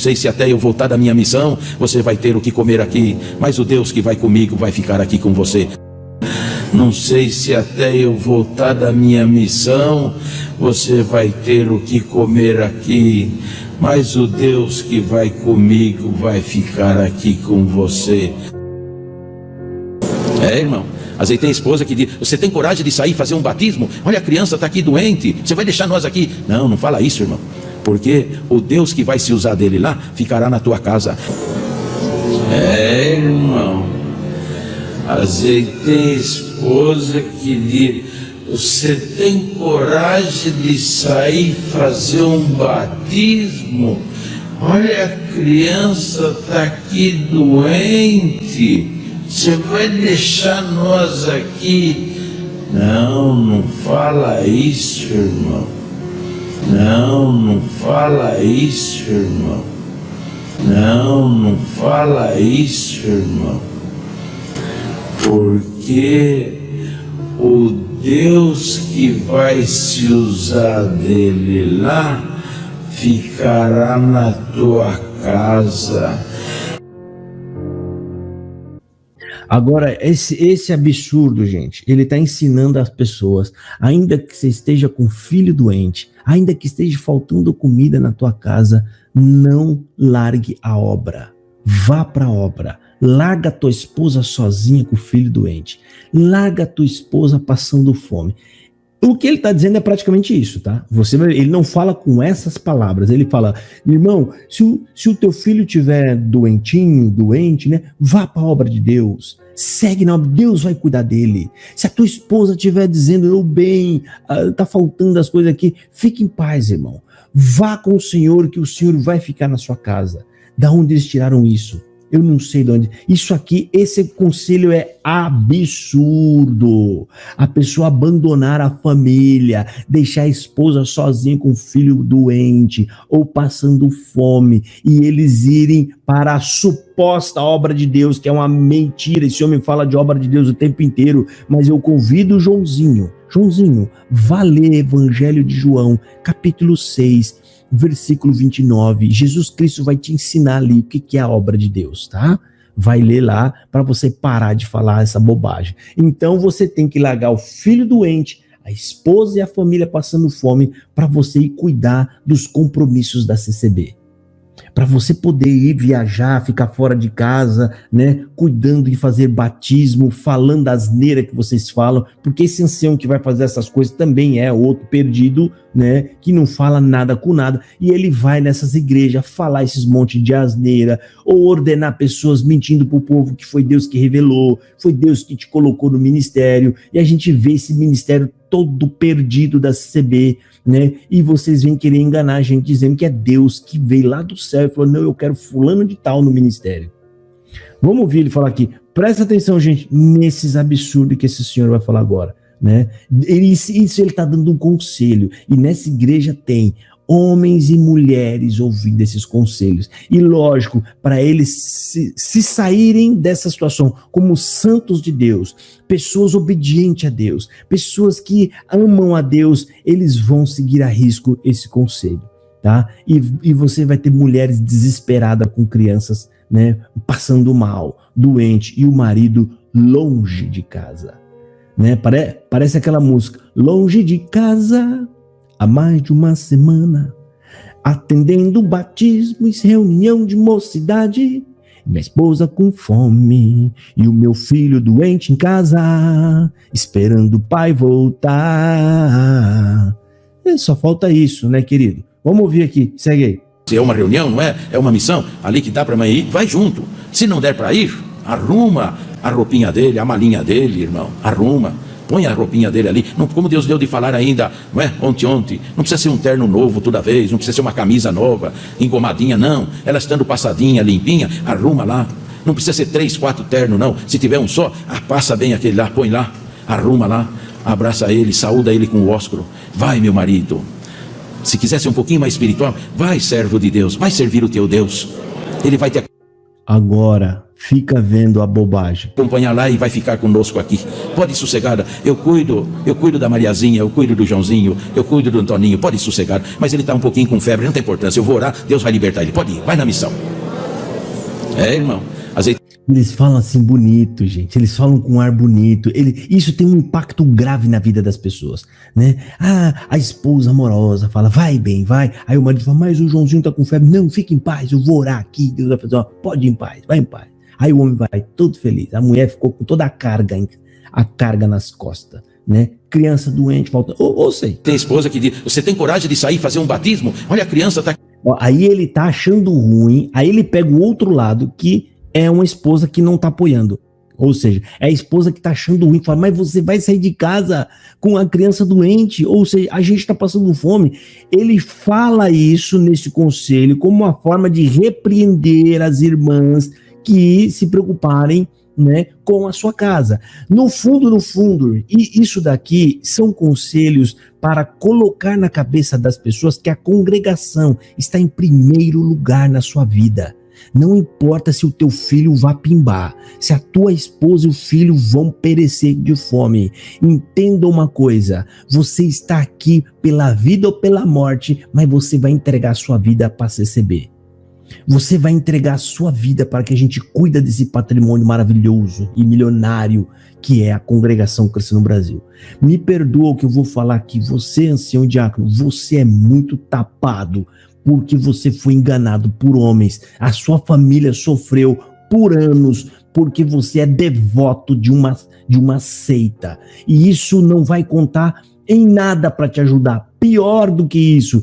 sei se até eu voltar da minha missão, você vai ter o que comer aqui, mas o Deus que vai comigo vai ficar aqui com você. Não sei se até eu voltar da minha missão, você vai ter o que comer aqui, mas o Deus que vai comigo vai ficar aqui com você. Irmão, às vezes tem esposa que diz: você tem coragem de sair e fazer um batismo? Olha, a criança está aqui doente, você vai deixar nós aqui? Não, não fala isso, irmão, porque o Deus que vai se usar dele lá, ficará na tua casa. Irmão, às vezes tem esposa que diz: você tem coragem de sair e fazer um batismo? Olha, a criança está aqui doente, você vai deixar nós aqui? Não, não fala isso, irmão. Não, não fala isso, irmão. Não, não fala isso, irmão. Porque o Deus que vai se usar dele lá, ficará na tua casa. Agora, esse absurdo, gente, ele está ensinando as pessoas, ainda que você esteja com filho doente, ainda que esteja faltando comida na tua casa, não largue a obra. Vá para a obra. Larga a tua esposa sozinha com o filho doente. Larga a tua esposa passando fome. O que ele está dizendo é praticamente isso, tá? Ele não fala com essas palavras. Ele fala: irmão, se o teu filho tiver doente, né? Vá para a obra de Deus. Segue na obra, Deus vai cuidar dele. Se a tua esposa estiver dizendo: tá faltando as coisas aqui, fique em paz, irmão. Vá com o Senhor, que o Senhor vai ficar na sua casa. Da onde eles tiraram isso? Eu não sei de onde. Isso aqui, esse conselho é absurdo. A pessoa abandonar a família, deixar a esposa sozinha com o filho doente ou passando fome, e eles irem para a suposta obra de Deus, que é uma mentira. Esse homem fala de obra de Deus o tempo inteiro, mas eu convido o Joãozinho, vá ler Evangelho de João, capítulo 6, versículo 29, Jesus Cristo vai te ensinar ali o que é a obra de Deus, tá? Vai ler lá para você parar de falar essa bobagem. Então você tem que largar o filho doente, a esposa e a família passando fome, para você ir cuidar dos compromissos da CCB. Para você poder ir viajar, ficar fora de casa, né, cuidando de fazer batismo, falando a asneira que vocês falam, porque esse ancião que vai fazer essas coisas também é outro perdido, né, que não fala nada com nada, e ele vai nessas igrejas falar esses montes de asneira, ou ordenar pessoas mentindo pro povo que foi Deus que revelou, foi Deus que te colocou no ministério, e a gente vê esse ministério todo perdido da CCB, né? E vocês vêm querer enganar a gente dizendo que é Deus que veio lá do céu e falou: não, eu quero fulano de tal no ministério. Vamos ouvir ele falar aqui. Presta atenção, gente, nesses absurdos que esse senhor vai falar agora, né? Isso ele está dando um conselho, e nessa igreja tem homens e mulheres ouvindo esses conselhos. E lógico, para eles se saírem dessa situação como santos de Deus, pessoas obedientes a Deus, pessoas que amam a Deus, eles vão seguir a risco esse conselho, tá? E você vai ter mulheres desesperadas com crianças, né, passando mal, doente, e o marido longe de casa, né? Parece aquela música: longe de casa, há mais de uma semana, atendendo batismos, reunião de mocidade, minha esposa com fome e o meu filho doente em casa, esperando o pai voltar. Só falta isso, né, querido? Vamos ouvir aqui, segue aí. Se é uma reunião, não é? É uma missão ali que dá para mãe ir, vai junto. Se não der para ir, arruma a roupinha dele, a malinha dele, irmão, arruma. Põe a roupinha dele ali, não, como Deus deu de falar ainda, não é? Ontem, não precisa ser um terno novo toda vez, não precisa ser uma camisa nova, engomadinha, não. Ela estando passadinha, limpinha, arruma lá. Não precisa ser 3, 4 ternos, não. Se tiver um só, passa bem aquele lá, põe lá, arruma lá, abraça ele, saúda ele com o ósculo. Vai, meu marido. Se quiser ser um pouquinho mais espiritual, vai, servo de Deus, vai servir o teu Deus. Ele vai te... Agora, fica vendo a bobagem. Acompanhar lá e vai ficar conosco aqui. Pode ir sossegada. Eu cuido da Mariazinha, eu cuido do Joãozinho, eu cuido do Antoninho. Pode ir sossegado. Mas ele está um pouquinho com febre, não tem importância. Eu vou orar, Deus vai libertar ele. Pode ir, vai na missão. Irmão. Eles falam assim bonito, gente. Eles falam com um ar bonito. Isso tem um impacto grave na vida das pessoas, né? A esposa amorosa fala, vai bem, vai. Aí o marido fala, mas o Joãozinho tá com febre. Não, fica em paz, eu vou orar aqui. Deus vai fazer, pode ir em paz, vai em paz. Aí o homem vai todo feliz. A mulher ficou com toda a carga nas costas, né? Criança doente, falta. Ou sei. Tem esposa que diz, você tem coragem de sair e fazer um batismo? Olha, a criança tá... Aí ele tá achando ruim, aí ele pega o outro lado que é uma esposa que não tá apoiando. Ou seja, é a esposa que tá achando ruim, fala, mas você vai sair de casa com a criança doente, ou seja, a gente tá passando fome. Ele fala isso nesse conselho como uma forma de repreender as irmãs que se preocuparem, né, com a sua casa. No fundo, e isso daqui são conselhos para colocar na cabeça das pessoas que a congregação está em primeiro lugar na sua vida. Não importa se o teu filho vai pimbar, se a tua esposa e o filho vão perecer de fome. Entenda uma coisa, você está aqui pela vida ou pela morte, mas você vai entregar a sua vida para CCB. Você vai entregar a sua vida para que a gente cuida desse patrimônio maravilhoso e milionário que é a congregação Crescer no Brasil. Me perdoa o que eu vou falar aqui, você, ancião diácono, você é muito tapado, porque você foi enganado por homens, a sua família sofreu por anos, porque você é devoto de uma seita, e isso não vai contar em nada para te ajudar. Pior do que isso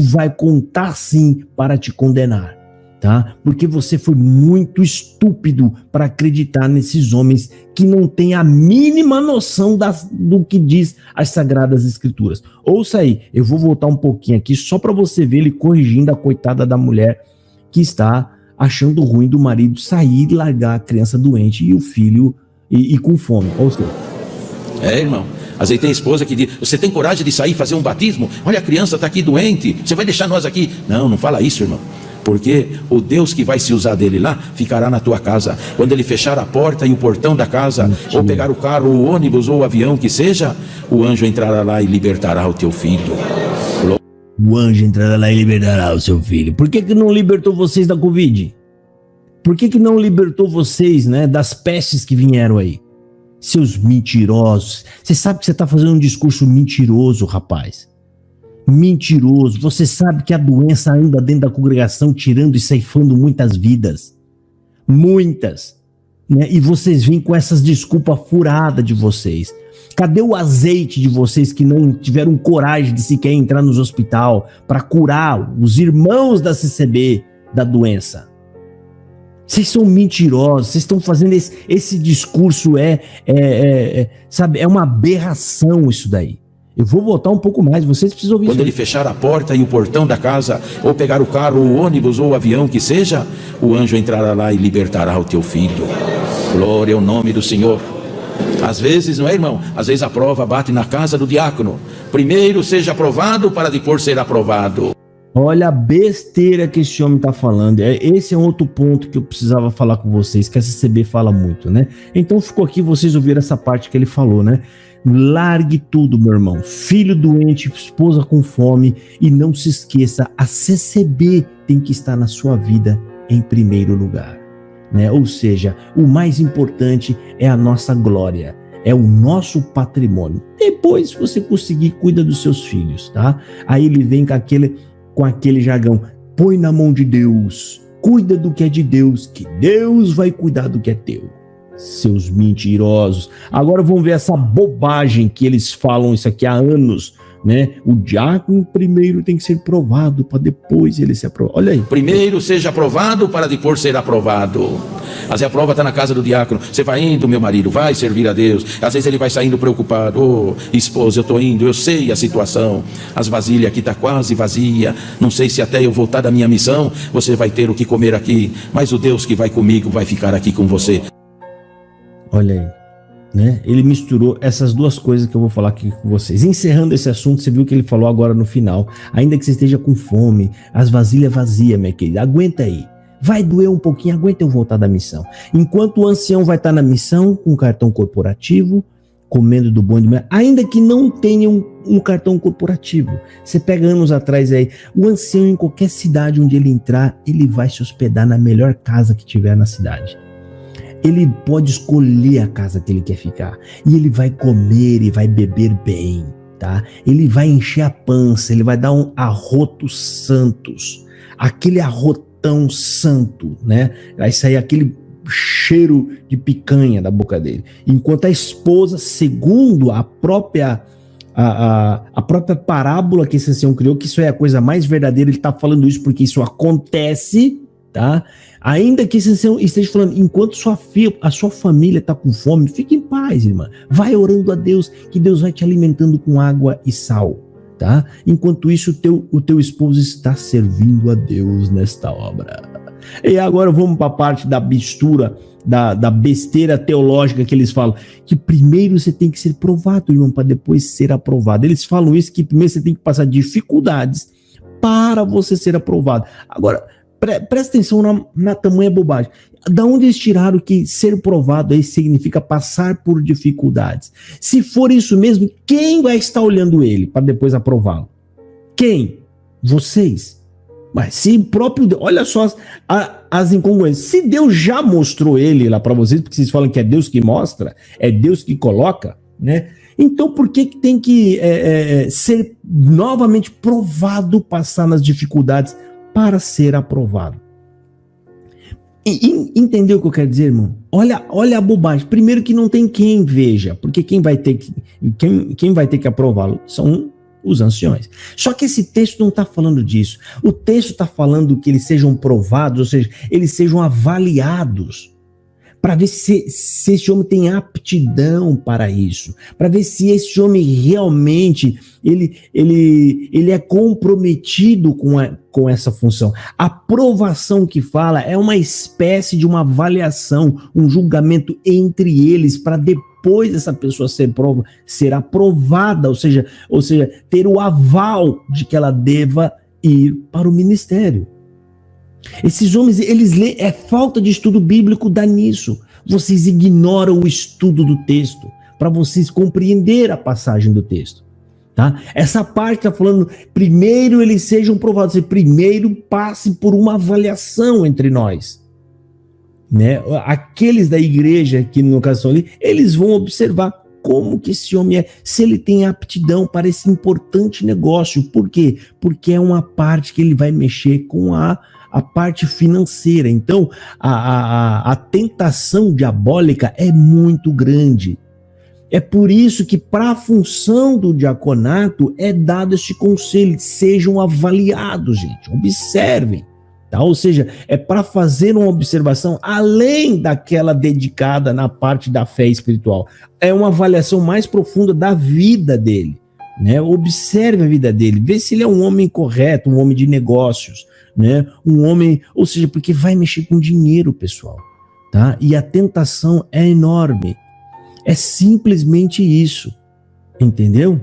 vai contar sim para te condenar, tá? Porque você foi muito estúpido para acreditar nesses homens que não têm a mínima noção do que diz as Sagradas Escrituras. Ouça aí, eu vou voltar um pouquinho aqui só para você ver ele corrigindo a coitada da mulher que está achando ruim do marido sair e largar a criança doente e o filho e com fome. Ou seja, irmão. Às vezes tem esposa que diz, você tem coragem de sair e fazer um batismo? Olha, a criança está aqui doente, você vai deixar nós aqui? Não fala isso, irmão. Porque o Deus que vai se usar dele lá, ficará na tua casa. Quando ele fechar a porta e o portão da casa, ou pegar o carro, o ônibus, ou o avião que seja, o anjo entrará lá e libertará o teu filho. O anjo entrará lá e libertará o seu filho. Por que não libertou vocês da Covid? Por que não libertou vocês, né, das pestes que vieram aí? Seus mentirosos. Você sabe que você está fazendo um discurso mentiroso, rapaz. Mentiroso. Você sabe que a doença anda dentro da congregação, tirando e ceifando muitas vidas. Muitas. Né? E vocês vêm com essas desculpas furadas de vocês. Cadê o azeite de vocês que não tiveram coragem de sequer entrar nos hospital para curar os irmãos da CCB da doença? Vocês são mentirosos, vocês estão fazendo esse discurso, sabe, é uma aberração isso daí. Eu vou voltar um pouco mais, vocês precisam ouvir. Quando ele fechar a porta e o portão da casa, ou pegar o carro, o ônibus, ou o avião que seja, o anjo entrará lá e libertará o teu filho. Glória ao nome do Senhor. Às vezes, não é, irmão? Às vezes a prova bate na casa do diácono. Primeiro seja aprovado para depois ser aprovado. Olha a besteira que esse homem está falando. Esse é um outro ponto que eu precisava falar com vocês, que a CCB fala muito, né? Então ficou aqui, vocês ouviram essa parte que ele falou, né? Largue tudo, meu irmão. Filho doente, esposa com fome. E não se esqueça, a CCB tem que estar na sua vida em primeiro lugar, né? Ou seja, o mais importante é a nossa glória, é o nosso patrimônio. Depois, se você conseguir, cuida dos seus filhos, tá? Aí ele vem com aquele jargão, põe na mão de Deus, cuida do que é de Deus, que Deus vai cuidar do que é teu. Seus mentirosos. Agora vamos ver essa bobagem que eles falam isso aqui há anos, né? O diácono primeiro tem que ser provado para depois ele ser aprovado. Olha aí. Primeiro seja aprovado para depois ser aprovado. Às vezes a prova está na casa do diácono. Você vai indo, meu marido, vai servir a Deus. Às vezes ele vai saindo preocupado. Ô, esposa, eu estou indo, eu sei a situação. As vasilhas aqui estão quase vazias. Não sei se até eu voltar da minha missão, você vai ter o que comer aqui. Mas o Deus que vai comigo vai ficar aqui com você. Olha aí, né? Ele misturou essas duas coisas que eu vou falar aqui com vocês. Encerrando esse assunto, você viu o que ele falou agora no final. Ainda que você esteja com fome, as vasilhas vazias, minha querida, aguenta aí. Vai doer um pouquinho, aguenta eu voltar da missão. Enquanto o ancião vai estar na missão, com cartão corporativo, comendo do bom e do melhor, ainda que não tenha um cartão corporativo. Você pega anos atrás aí, o ancião em qualquer cidade onde ele entrar, ele vai se hospedar na melhor casa que tiver na cidade. Ele pode escolher a casa que ele quer ficar. E ele vai comer e vai beber bem, tá? Ele vai encher a pança, ele vai dar um arrotos santos. Aquele arrotão santo, né? Vai sair aquele cheiro de picanha da boca dele. Enquanto a esposa, segundo a própria parábola que esse ancião criou, que isso é a coisa mais verdadeira, ele está falando isso porque isso acontece, tá? Ainda que esse ancião esteja falando, enquanto a sua família está com fome, fique em paz, irmã. Vai orando a Deus, que Deus vai te alimentando com água e sal, tá? Enquanto isso, o teu esposo está servindo a Deus nesta obra. E agora vamos para a parte da mistura, da besteira teológica que eles falam, que primeiro você tem que ser provado, irmão, para depois ser aprovado. Eles falam isso, que primeiro você tem que passar dificuldades para você ser aprovado. Agora, presta atenção na tamanha bobagem. Da onde eles tiraram que ser provado aí significa passar por dificuldades? Se for isso mesmo, quem vai estar olhando ele para depois aprová-lo? Quem? Vocês. Mas se próprio Deus, olha só as incongruências. Se Deus já mostrou ele lá para vocês, porque vocês falam que é Deus que mostra, é Deus que coloca, né? Então por que tem que ser novamente provado, passar nas dificuldades para ser aprovado? Entendeu o que eu quero dizer, irmão? Olha a bobagem. Primeiro que não tem quem veja, porque quem vai ter que aprová-lo são os anciões. Só que esse texto não está falando disso. O texto está falando que eles sejam provados, ou seja, eles sejam avaliados, para ver se esse homem tem aptidão para isso, para ver se esse homem realmente ele é comprometido com essa função. A aprovação que fala é uma espécie de uma avaliação, um julgamento entre eles, para depois essa pessoa ser aprovada, ou seja, ter o aval de que ela deva ir para o ministério. Esses homens, é falta de estudo bíblico, dá nisso. Vocês ignoram o estudo do texto para vocês compreender a passagem do texto, tá? Essa parte está falando, primeiro eles sejam provados, primeiro passe por uma avaliação entre nós, né? Aqueles da igreja que no caso estão ali, eles vão observar como que esse homem é, se ele tem aptidão para esse importante negócio. Por quê? Porque é uma parte que ele vai mexer com a parte financeira. Então, a tentação diabólica é muito grande. É por isso que para a função do diaconato é dado este conselho, sejam avaliados, gente, observem. Tá? Ou seja, é para fazer uma observação além daquela dedicada na parte da fé espiritual. É uma avaliação mais profunda da vida dele, né? Observe a vida dele, vê se ele é um homem correto, um homem de negócios, né? Um homem, ou seja, porque vai mexer com dinheiro, pessoal, tá? E a tentação é enorme. É simplesmente isso, entendeu?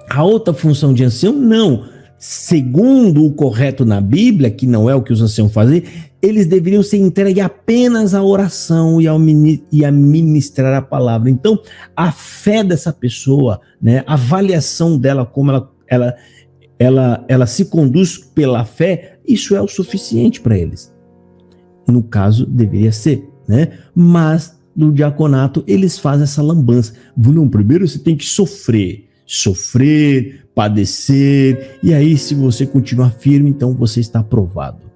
A outra função de ancião, não. Segundo o correto na Bíblia, que não é o que os anciãos fazem, eles deveriam ser entregues apenas à oração e a ministrar a palavra. Então, a fé dessa pessoa, né, a avaliação dela, como ela se conduz pela fé, isso é o suficiente para eles. No caso, deveria ser, né? Mas no diaconato, eles fazem essa lambança. Não, primeiro você tem que sofrer, padecer, e aí se você continuar firme, então você está aprovado.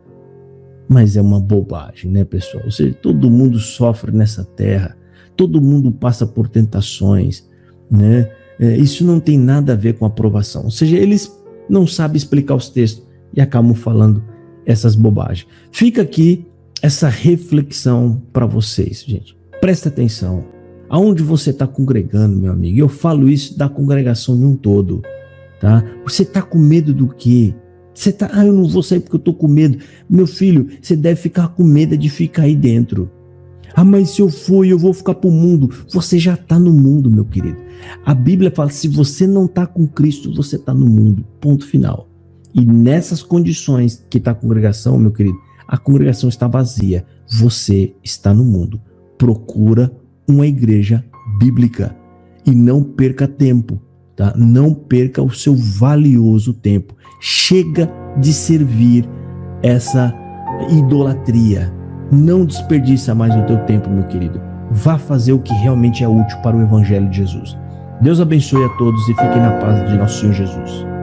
Mas é uma bobagem, né, pessoal? Ou seja, todo mundo sofre nessa terra, todo mundo passa por tentações, né? Isso não tem nada a ver com aprovação. Ou seja, eles não sabem explicar os textos e acabam falando essas bobagens. Fica aqui essa reflexão para vocês, gente. Presta atenção. Aonde você está congregando, meu amigo? Eu falo isso da congregação em um todo, tá? Você está com medo do quê? Você está, eu não vou sair porque eu estou com medo. Meu filho, você deve ficar com medo de ficar aí dentro. Mas se eu for, eu vou ficar para o mundo. Você já está no mundo, meu querido. A Bíblia fala, se você não está com Cristo, você está no mundo. Ponto final. E nessas condições que está a congregação, meu querido, a congregação está vazia. Você está no mundo. Procura uma igreja bíblica e não perca tempo, tá? Não perca o seu valioso tempo. Chega de servir essa idolatria. Não desperdiça mais o teu tempo, meu querido. Vá fazer o que realmente é útil para o Evangelho de Jesus. Deus abençoe a todos e fiquem na paz de nosso Senhor Jesus.